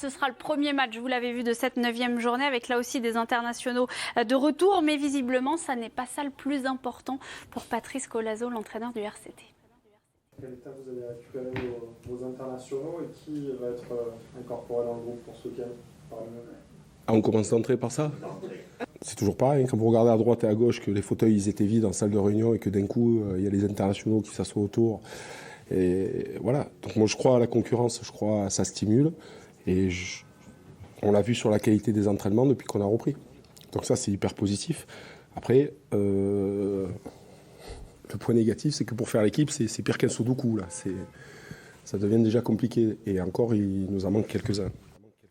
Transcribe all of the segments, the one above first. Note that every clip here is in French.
Ce sera le premier match, vous l'avez vu, de cette 9e journée, avec là aussi des internationaux de retour. Mais visiblement, ça n'est pas ça le plus important pour Patrice Collazo, l'entraîneur du RCT. Quel état vous allez récupérer vos internationaux et qui va être incorporé dans le groupe pour ce week-end? On commence d'entrer par ça. C'est toujours pareil, quand vous regardez à droite et à gauche que les fauteuils ils étaient vides en salle de réunion et que d'un coup il y a les internationaux qui s'assoient autour. Et voilà. Donc moi je crois à la concurrence, je crois à ça stimule. Et on l'a vu sur la qualité des entraînements depuis qu'on a repris. Donc ça c'est hyper positif. Après, le point négatif c'est que pour faire l'équipe c'est pire qu'un sudoku là. Ça devient déjà compliqué. Et encore il nous en manque quelques-uns.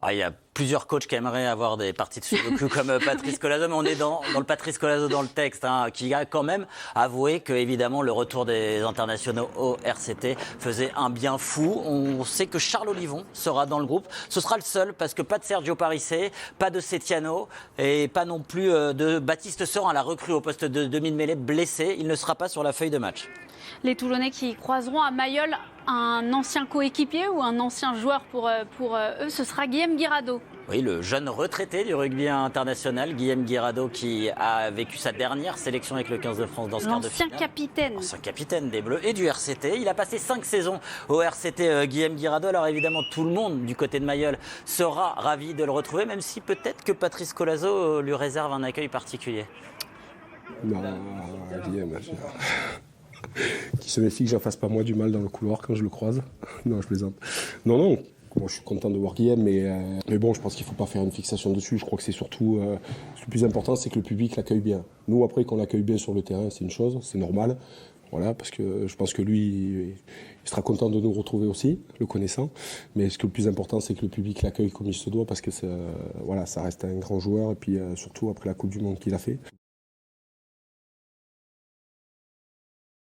Ah, il y a plusieurs coachs qui aimeraient avoir des parties de sudoku comme Patrice Collazo, mais on est dans le Patrice Collazo dans le texte, qui a quand même avoué que évidemment le retour des internationaux au RCT faisait un bien fou. On sait que Charles Olivon sera dans le groupe. Ce sera le seul parce que pas de Sergio Parissé, pas de Setiano et pas non plus de Baptiste Serin, la recrue au poste de demi-mêlée blessé. Il ne sera pas sur la feuille de match. Les Toulonnais qui croiseront à Mayol un ancien coéquipier ou un ancien joueur pour eux, ce sera Guillaume Guirado. Oui, le jeune retraité du rugby international, Guillaume Guirado, qui a vécu sa dernière sélection avec le 15 de France dans ce quart de finale. Ancien capitaine des Bleus et du RCT. Il a passé 5 saisons au RCT, Guillaume Guirado. Alors évidemment, tout le monde du côté de Mayol sera ravi de le retrouver, même si peut-être que Patrice Collazo lui réserve un accueil particulier. Non, Guillaume, qui se méfie que j'en fasse pas moi du mal dans le couloir quand je le croise. Non, je plaisante. Non, moi, je suis content de voir Guillaume, mais bon, je pense qu'il ne faut pas faire une fixation dessus. Je crois que c'est surtout, le plus important, c'est que le public l'accueille bien. Nous, après, qu'on l'accueille bien sur le terrain, c'est une chose, c'est normal. Voilà, parce que je pense que lui, il sera content de nous retrouver aussi, le connaissant. Mais ce que le plus important, c'est que le public l'accueille comme il se doit, parce que voilà, ça reste un grand joueur, et puis surtout après la Coupe du Monde qu'il a fait.